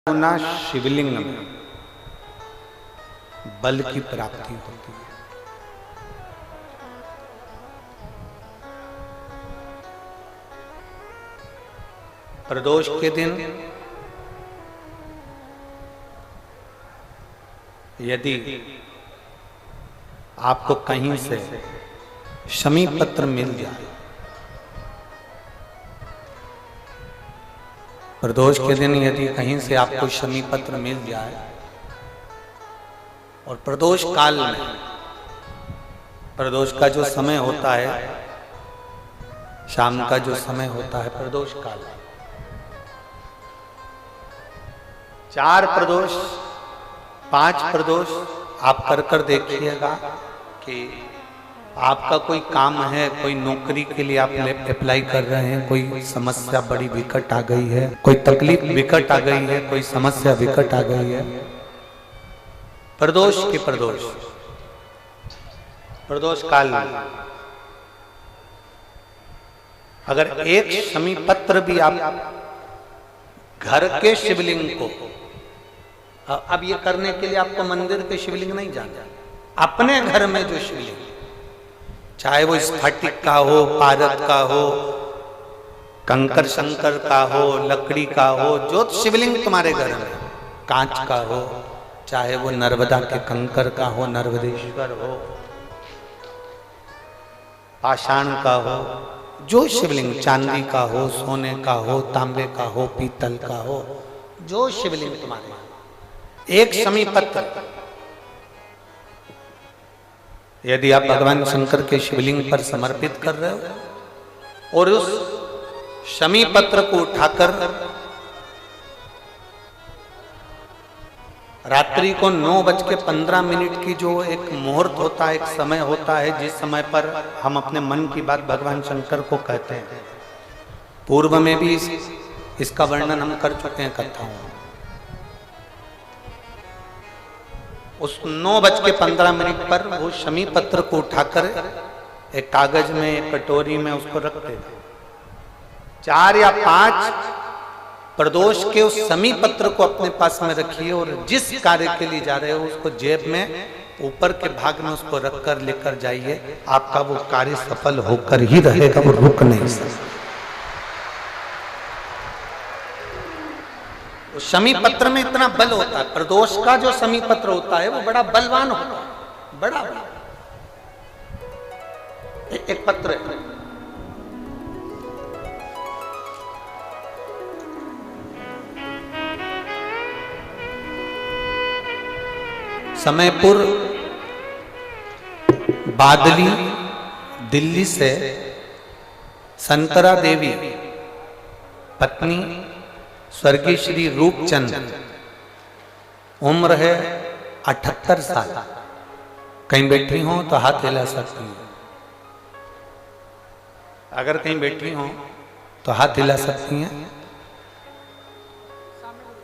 गुना शिवलिंग में बल की प्राप्ति होती है। प्रदोष के दिन यदि आपको कहीं से शमी पत्र मिल जाए, प्रदोष के दिन यदि कहीं से आपको शमी पत्र मिल जाए और प्रदोष काल में, प्रदोष का जो समय होता है, शाम का जो समय होता है प्रदोष काल, 4 प्रदोष 5 प्रदोष आप कर देखिएगा कि आपका कोई काम है, कोई नौकरी के लिए आप अप्लाई कर रहे हैं, कोई समस्या बड़ी विकट आ गई है, कोई तकलीफ विकट आ गई है, कोई समस्या विकट आ गई है, प्रदोष के प्रदोष काल में अगर एक शमी पत्र भी आप घर के शिवलिंग को, अब ये करने के लिए आपको मंदिर के शिवलिंग नहीं जाना, अपने घर में जो शिवलिंग, चाहे वो स्फटिक का हो, पारद का हो, कंकर शंकर का हो, लकड़ी का हो, जो शिवलिंग तुम्हारे घर में, कांच का हो, चाहे वो नर्मदा के कंकर का हो, नर्मदेश्वर हो, पाषाण का हो, जो शिवलिंग चांदी का हो, सोने का हो, तांबे का हो, पीतल का हो, जो शिवलिंग तुम्हारे, एक शमी पत्र यदि आप भगवान शंकर के शिवलिंग पर समर्पित कर रहे हो और उस शमी पत्र को उठाकर रात्रि को 9:15 की जो एक मुहूर्त होता है, एक समय होता है, जिस समय पर हम अपने मन की बात भगवान शंकर को कहते हैं, पूर्व में भी इसका वर्णन हम कर चुके हैं कथाओं में। उस 9:15 पर वो शमी पत्र को उठाकर एक कागज में, एक कटोरी में उसको रखते थे। 4 या 5 प्रदोष के उस शमी पत्र को अपने पास में रखिए और जिस कार्य के लिए जा रहे हो उसको जेब में ऊपर के भाग में उसको रखकर लेकर जाइए, आपका वो कार्य सफल होकर ही रहेगा, वो रुक नहीं सकता। शमी पत्र में इतना बल होता है, प्रदोष का जो शमी पत्र होता है वो बड़ा बलवान होता है, बड़ा एक पत्र है। समयपुर बादली दिल्ली से संतरा देवी पत्नी स्वर्गीय श्री रूपचंद, उम्र है 78 साल। कहीं बैठी हो तो हाथ हिला सकती है, अगर कहीं बैठी हो तो हाथ हिला सकती हैं।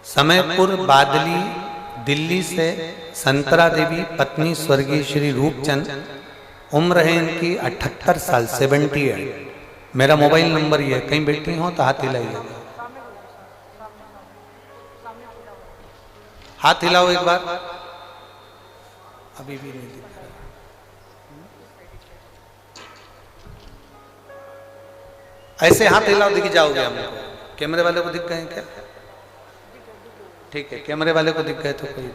समयपुर बादली दिल्ली से संतरा देवी पत्नी स्वर्गीय श्री रूपचंद, उम्र है इनकी 78 साल, 78। मेरा मोबाइल नंबर ये है, कहीं बैठी हो तो हाथ हिलाइएगा, हाथ हिलाओ एक बार, अभी भी नहीं दिख रहा। ऐसे हाथ हिलाओ, दिख जाओगे हमको। कैमरे वाले को दिख गए क्या? ठीक है, कैमरे वाले को दिख गए तो कोई,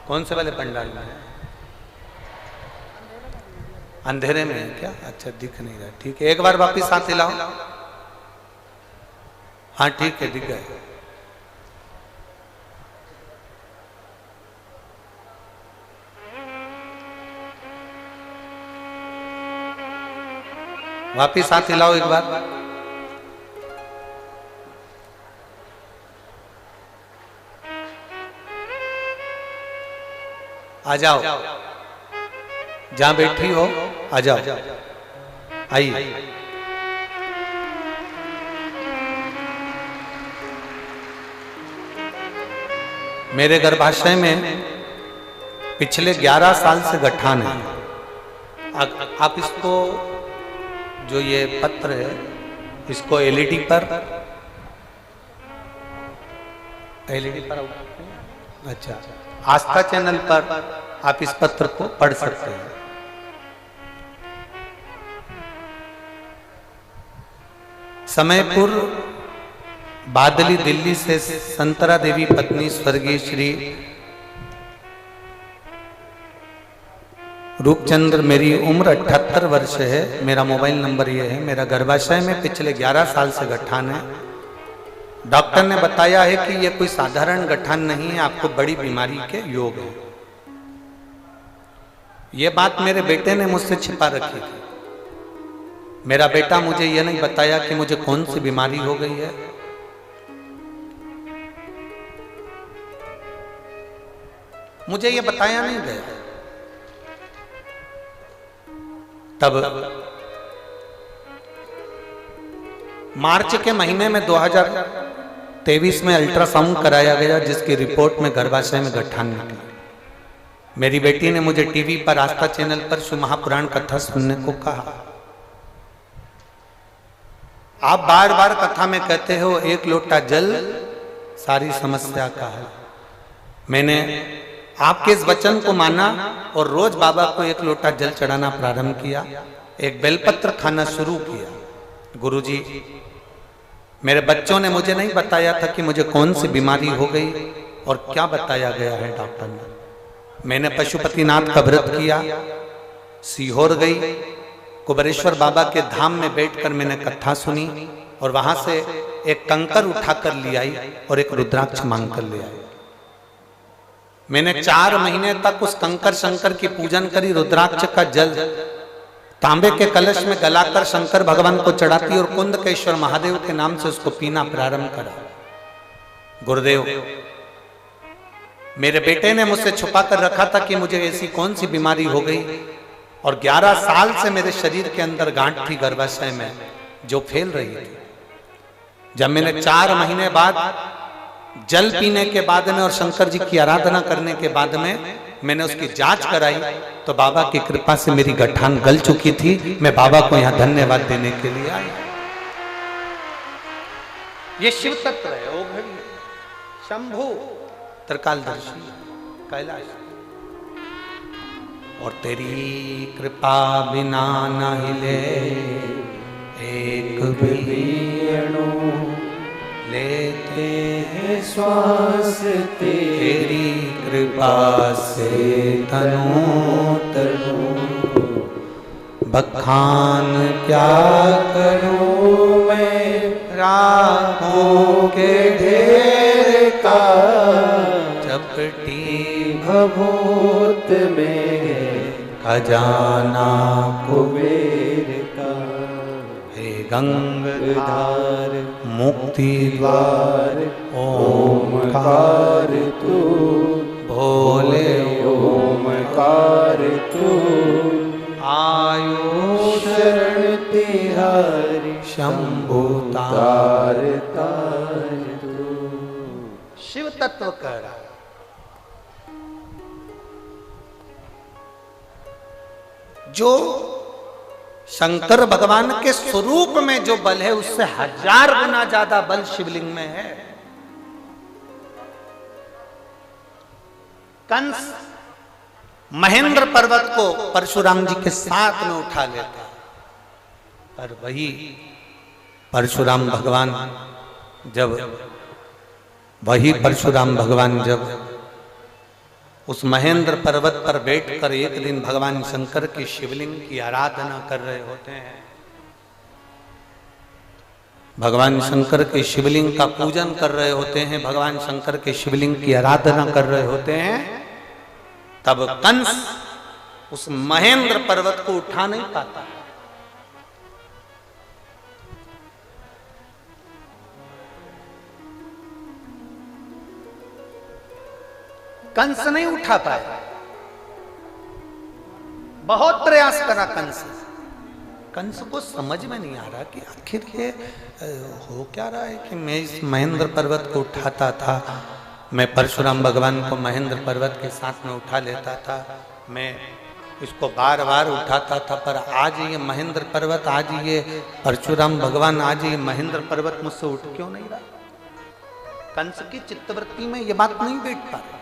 कौन से वाले पंडाल में है? अंधेरे में है क्या? अच्छा, दिख नहीं रहा, ठीक है, एक बार वापिस हाथ हिलाओ। हाँ ठीक है, दिख गए। वापिस हाथ हिलाओ एक बार। आ जाओ, जहां बैठी हो आ जाओ, आइए। मेरे गर्भाशय में पिछले 11 साल से गठान है। आप इसको, जो ये पत्र है, इसको एलईडी पर एलईडी पर आउट। अच्छा, आस्था चैनल पर आप इस पत्र को पढ़ सकते हैं। समयपुर बादली दिल्ली से संतरा देवी पत्नी स्वर्गीय श्री रूपचंद्र, मेरी उम्र 78 वर्ष है, मेरा मोबाइल नंबर ये है, मेरा गर्भाशय में पिछले 11 साल से गठान है। डॉक्टर ने बताया है कि यह कोई साधारण गठान नहीं है, आपको बड़ी बीमारी के योग है। यह बात मेरे बेटे ने मुझसे छिपा रखी थी। मेरा बेटा मुझे यह नहीं बताया कि मुझे कौन सी बीमारी हो गई है। मुझे यह बताया नहीं गया। तब मार्च के महीने में 2023 में अल्ट्रासाउंड कराया गया, जिसकी रिपोर्ट में गर्भाशय में गठान निकली। मेरी बेटी ने मुझे टीवी पर आस्था चैनल पर शिव महापुराण कथा सुनने को कहा। आप बार बार कथा में कहते हो एक लोटा जल सारी समस्या का हल। मैंने आपके इस वचन को माना और रोज बाबा को एक लोटा जल चढ़ाना प्रारंभ किया, एक बेलपत्र खाना शुरू किया। गुरुजी, मेरे बच्चों ने मुझे नहीं बताया था कि मुझे कौन सी बीमारी हो गई और क्या बताया गया है डॉक्टर ने। मैंने पशुपतिनाथ का व्रत किया, सीहोर गई, कुबेरेश्वर बाबा के धाम में बैठकर मैंने कथा सुनी और वहां से एक कंकर उठाकर ले आई और एक रुद्राक्ष मांग कर ले आई। मैंने 4 महीने तक उस कंकर शंकर की पूजन करी। रुद्राक्ष का जल तांबे के कलश में गलाकर शंकर भगवान को चढ़ाती और कुंदकेश्वर महादेव के नाम से उसको पीना प्रारंभ करा। गुरुदेव, मेरे बेटे ने मुझसे छुपा कर रखा था कि मुझे ऐसी कौन सी बीमारी हो गई और 11 साल से मेरे शरीर के अंदर गांठ थी गर्भाशय में जो फैल रही थी। जब मैंने 4 महीने बाद जल पीने के बाद में और शंकर जी की आराधना करने के बाद में मैंने उसकी जांच कराई तो बाबा की कृपा से मेरी गठान गल चुकी थी। मैं बाबा को यहाँ धन्यवाद देने के लिए आई। ये शिव तत्व है, ओ घड़ी शंभु त्रिकालदर्शी कैलाश। और तेरी कृपा बिना न हिले एक भी अणु, लेते हैं श्वास तेरी कृपा से तनु तनु। बखान क्या करूं मैं राहों के ढेर का, चपटी भभूत में खजाना कुबेर का। हे गंगाधार मुक्ति द्वार ओमकार तू, भोले ओमकार तू। आयु शरण तिहारी शंभु तार तार तू। शिव तत्व कर जो शंकर भगवान के स्वरूप में जो बल है उससे 1000 गुना ज्यादा बल शिवलिंग में है। कंस महेंद्र पर्वत को परशुराम जी के साथ में उठा लेता, पर वही परशुराम भगवान जब उस महेंद्र पर्वत पर बैठकर एक दिन भगवान शंकर की शिवलिंग की आराधना कर रहे होते हैं, भगवान शंकर के शिवलिंग का पूजन कर रहे होते हैं, भगवान शंकर के शिवलिंग की आराधना कर रहे होते हैं, तब कंस उस महेंद्र पर्वत को उठा नहीं पाता। कंस नहीं उठा पाया, बहुत प्रयास करा कंस। कंस को समझ में नहीं आ रहा कि आखिर ये हो क्या रहा है कि मैं इस महेंद्र पर्वत को उठाता था, मैं परशुराम भगवान को महेंद्र पर्वत के साथ में उठा लेता था, मैं इसको बार बार उठाता था, पर आज ये महेंद्र पर्वत, आज ये परशुराम भगवान, आज ये महेंद्र पर्वत मुझसे उठ क्यों नहीं रहा। कंस की चित्तवृत्ति में ये बात नहीं बैठ पा रही।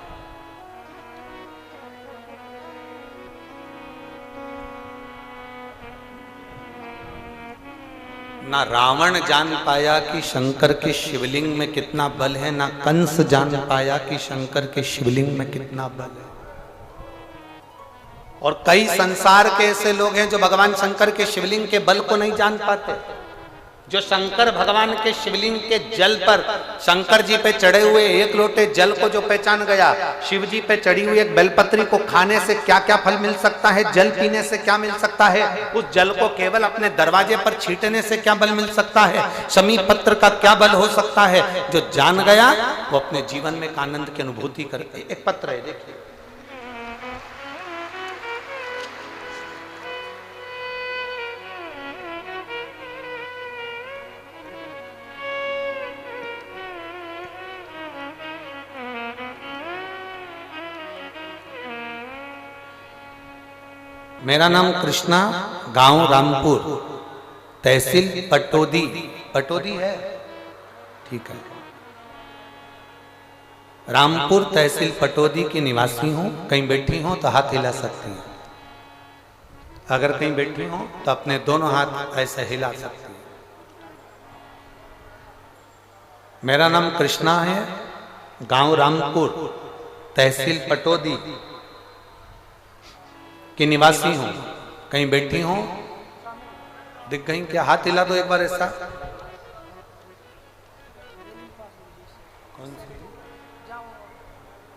ना रावण जान पाया कि शंकर के शिवलिंग में कितना बल है, ना कंस जान पाया कि शंकर के शिवलिंग में कितना बल है। और कई संसार के ऐसे लोग हैं जो भगवान शंकर के शिवलिंग के बल को नहीं जान पाते। जो शंकर भगवान के शिवलिंग के जल पर, शंकर जी पे चढ़े हुए एक लोटे जल को जो पहचान गया, शिव जी पे चढ़ी हुई एक बेलपत्री को खाने से क्या क्या फल मिल सकता है, जल पीने से क्या मिल सकता है, उस जल को केवल अपने दरवाजे पर छींटने से क्या बल मिल सकता है, शमी पत्र का क्या बल हो सकता है, जो जान गया वो अपने जीवन में एक आनंद की अनुभूति करके। एक पत्र है, देखिए, मेरा नाम कृष्णा, गांव रामपुर, तहसील पटोदी। पटोदी है, ठीक है। रामपुर तहसील पटोदी की निवासी हूं। कहीं बैठी हो तो हाथ हिला सकती हैं। अगर कहीं बैठी हो तो अपने दोनों हाथ ऐसे हिला सकती हैं। मेरा नाम कृष्णा है, गांव रामपुर, तहसील पटोदी की निवासी हूं। कहीं बैठी हूं, दिख गई क्या? हाथ हिला दो एक बार ऐसा। कौन सी?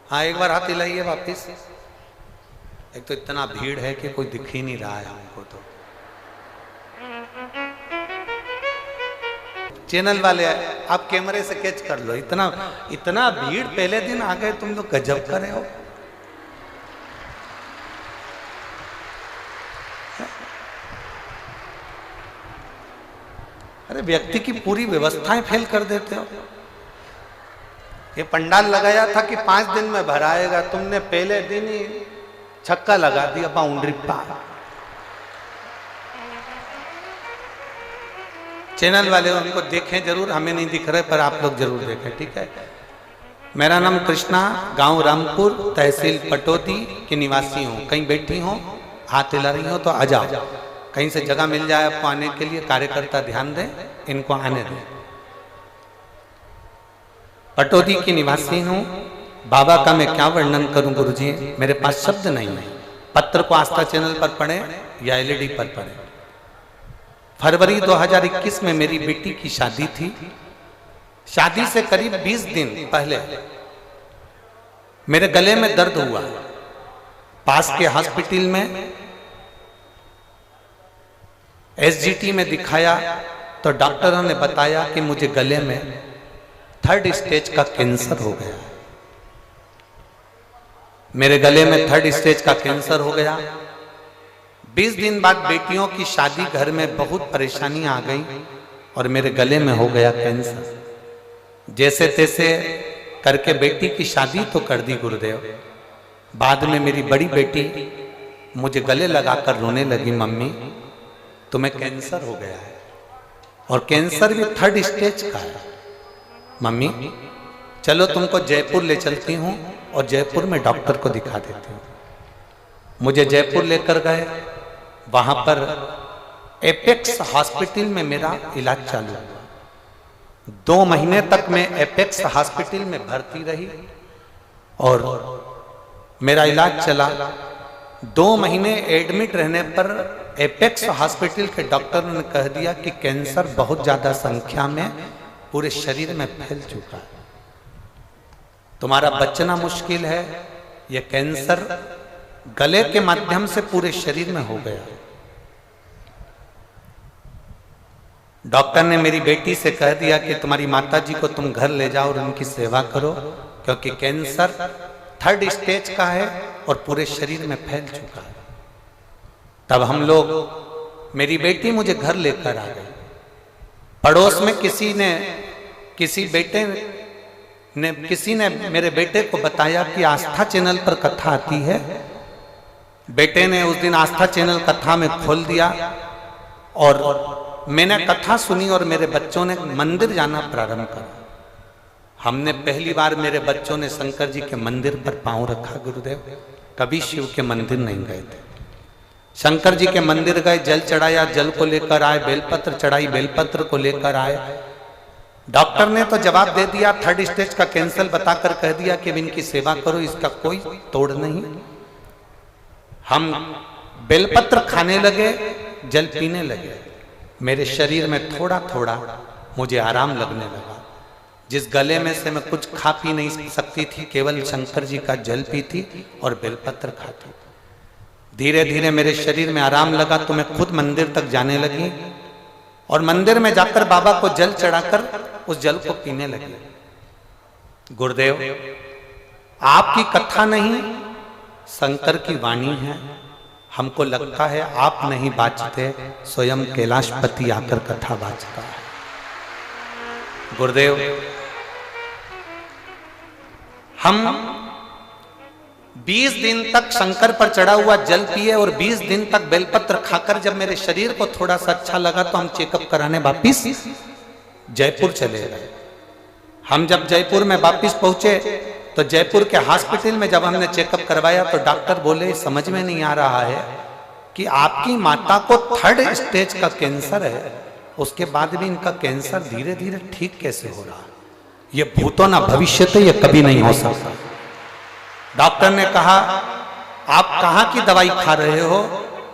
हाँ, एक बार हाथ हिलाइए वापिस। एक तो इतना भीड़ है कि कोई दिख ही नहीं रहा है हमको। तो चैनल वाले आप कैमरे से कैच कर लो। इतना भीड़, पहले दिन आ गए तुम लोग, गजब कर रहे हो। अरे व्यक्ति की पूरी व्यवस्थाएं फेल कर देते हो। ये पंडाल लगाया था कि 5 दिन में भराएगा, तुमने पहले दिन ही छक्का लगा दिया, बाउंड्री पार। चैनल वाले उनको देखें जरूर, हमें नहीं दिख रहे पर आप लोग जरूर देखें, ठीक है। मेरा नाम कृष्णा, गांव रामपुर, तहसील पटोदी की निवासी हूँ। कहीं बैठी हो, हाथ हिला रही हो तो आ जाओ। कहीं से जगह मिल जाए आपको आने के लिए, कार्यकर्ता ध्यान दें, इनको आने दें। पटोदी की निवासी हूं। बाबा का मैं क्या वर्णन करूं गुरुजी, मेरे पास शब्द नहीं है। पत्र को आस्था चैनल पर पढ़ें या एलईडी पर पढ़ें। फरवरी 2021 में मेरी बेटी की शादी थी। शादी से करीब 20 दिन पहले मेरे गले में दर्द हुआ। पास के हॉस्पिटल में एसजीटी में दिखाया तो डॉक्टरों ने बताया कि मुझे गले में 3rd स्टेज का कैंसर हो गया। मेरे गले में 3rd स्टेज का कैंसर हो गया। 20 दिन बाद बेटियों की शादी, घर में बहुत परेशानी आ गई और मेरे गले में हो गया कैंसर। जैसे तैसे करके बेटी की शादी तो कर दी गुरुदेव। बाद में मेरी बड़ी बेटी मुझे गले लगाकर रोने लगी, मम्मी तुम्हें कैंसर हो गया है, और कैंसर भी 3rd स्टेज का है। मम्मी चलो तुमको जयपुर ले चलती हूँ और जयपुर में डॉक्टर को दिखा देती हूँ। मुझे जयपुर लेकर गए। वहां पर एपेक्स हॉस्पिटल में मेरा इलाज चालू हुआ। 2 महीने तक मैं एपेक्स हॉस्पिटल में भर्ती रही और मेरा इलाज चला। 2 महीने एडमिट रहने पर एपेक्स हॉस्पिटल के डॉक्टर ने कह दिया कि कैंसर बहुत ज्यादा संख्या में पूरे शरीर में फैल चुका है, तुम्हारा बचना मुश्किल है। यह कैंसर गले के माध्यम से पूरे शरीर में हो गया। डॉक्टर ने मेरी बेटी से कह दिया कि तुम्हारी माता जी को तुम घर ले जाओ और उनकी सेवा करो, क्योंकि कैंसर 3rd स्टेज का है और पूरे शरीर में फैल चुका है। तब हम लोग, मेरी बेटी मुझे घर लेकर आ गई। पड़ोस में किसी ने मेरे बेटे को बताया कि आस्था चैनल पर कथा आती है। बेटे ने उस दिन आस्था चैनल कथा में खोल दिया और मैंने कथा सुनी और मेरे बच्चों ने मंदिर जाना प्रारंभ करा। हमने पहली बार मेरे बच्चों ने शंकर जी के मंदिर पर पांव रखा गुरुदेव, कभी शिव के मंदिर नहीं गए थे। शंकर जी के मंदिर गए, जल चढ़ाया, जल को लेकर आए, बेलपत्र चढ़ाई, बेलपत्र को लेकर आए। डॉक्टर ने तो जवाब दे दिया, 3rd स्टेज का कैंसर बताकर कह दिया कि इनकी सेवा करो, इसका कोई तोड़ नहीं। हम बेलपत्र खाने लगे, जल पीने लगे, मेरे शरीर में थोड़ा थोड़ा मुझे आराम लगने लगा। जिस गले में से मैं कुछ खा पी नहीं सकती थी, केवल शंकर जी का जल पीती और बेलपत्र खाती। धीरे धीरे मेरे शरीर में आराम लगा तो मैं खुद मंदिर तक जाने लगी और मंदिर में जाकर बाबा को जल चढ़ाकर उस जल को पीने लगी। गुरुदेव, आपकी कथा नहीं, शंकर की वाणी है। हमको लगता है आप नहीं बाचते, स्वयं कैलाशपति आकर कथा बाचता है। गुरुदेव, हम 20 दिन तक शंकर पर चढ़ा हुआ जल पिए और 20 दिन तक बेलपत्र खाकर जब मेरे शरीर को थोड़ा सा अच्छा लगा तो हम चेकअप कराने वापिस जयपुर चले गए। हम जब जयपुर में वापिस पहुंचे तो जयपुर के हॉस्पिटल में जब हमने चेकअप करवाया तो डॉक्टर बोले, समझ में नहीं आ रहा है कि आपकी माता को 3rd स्टेज का कैंसर है, उसके बाद भी इनका कैंसर धीरे धीरे ठीक कैसे हो रहा? ये भूतो ना भविष्यते, ये कभी नहीं हो सकता। डॉक्टर ने कहा, आप कहाँ की दवाई खा रहे हो?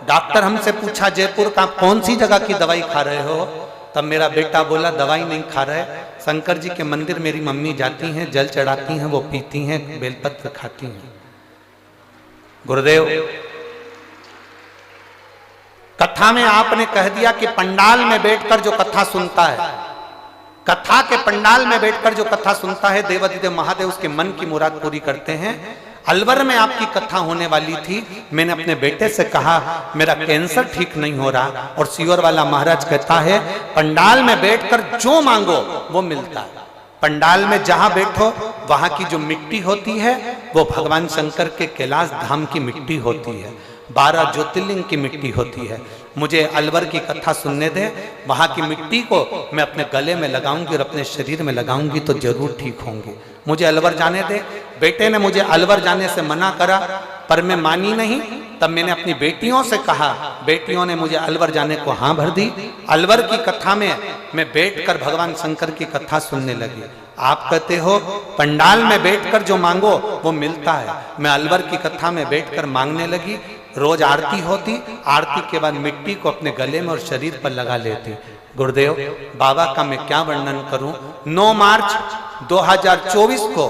डॉक्टर हमसे पूछा, जयपुर का कौन सी जगह की दवाई खा रहे हो? तब मेरा बेटा बोला, दवाई नहीं खा रहे, शंकर जी के मंदिर मेरी मम्मी जाती हैं, जल चढ़ाती हैं, वो पीती हैं, बेलपत्र खाती हैं। गुरुदेव, कथा में आपने कह दिया कि पंडाल में बैठकर जो कथा सुनता है, कथा के पंडाल में बैठकर जो कथा सुनता है, देवाधिदेव महादेव उसके मन की मुराद पूरी करते हैं। अलवर में आपकी कथा होने वाली थी, मैंने अपने बेटे से कहा मेरा कैंसर ठीक नहीं हो रहा, और सीवर वाला महाराज कहता है पंडाल में बैठकर जो मांगो वो मिलता है। पंडाल में जहां बैठो वहां की जो मिट्टी होती है वो भगवान शंकर के कैलाश धाम की मिट्टी होती है, 12 ज्योतिर्लिंग की मिट्टी होती है। मुझे अलवर की कथा सुनने दे, वहां की मिट्टी को मैं अपने गले में लगाऊंगी और अपने शरीर में लगाऊंगी तो जरूर ठीक होंगी। मुझे अलवर जाने दे। बेटे ने मुझे अलवर जाने से मना करा पर मैं मानी नहीं। तब मैंने अपनी बेटियों से कहा, बेटियों ने मुझे अलवर जाने को हाँ भर दी। अलवर की कथा में मैं बैठकर भगवान शंकर की कथा सुनने लगी। आप कहते हो पंडाल में बैठकर जो मांगो वो मिलता है, मैं अलवर की कथा में बैठकर मांगने लगी। रोज आरती होती, आरती के बाद मिट्टी को अपने गले में और शरीर पर लगा लेती। गुरुदेव, बाबा का मैं क्या वर्णन करूं। 9 मार्च 2024 को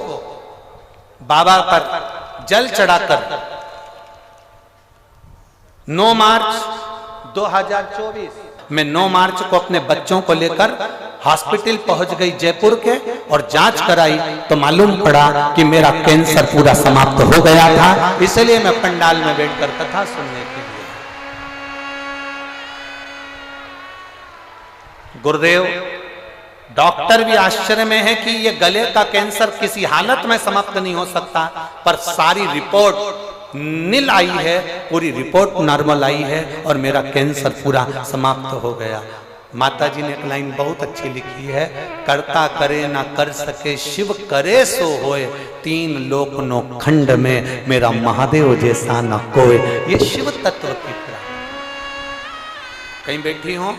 बाबा पर जल चढ़ाकर, 9 मार्च 2024 मैं 9 मार्च को अपने बच्चों को लेकर हॉस्पिटल पहुंच गई जयपुर के और जांच कराई तो मालूम पड़ा कि मेरा कैंसर पूरा समाप्त हो गया था। इसलिए मैं पंडाल में बैठकर कथा सुनने के लिए। गुरुदेव, डॉक्टर भी आश्चर्य में है कि ये गले का कैंसर किसी हालत में समाप्त नहीं हो सकता, पर सारी रिपोर्ट नील आई है, पूरी रिपोर्ट नॉर्मल आई है और मेरा कैंसर पूरा समाप्त हो गया। माता जी ने एक लाइन बहुत अच्छी लिखी है, करता करे ना कर सके शिव करे सो होए, 3 लोक नो खंड में मेरा महादेव जैसा न कोई। ये शिव तत्व की प्राप्ति। कहीं बैठी हो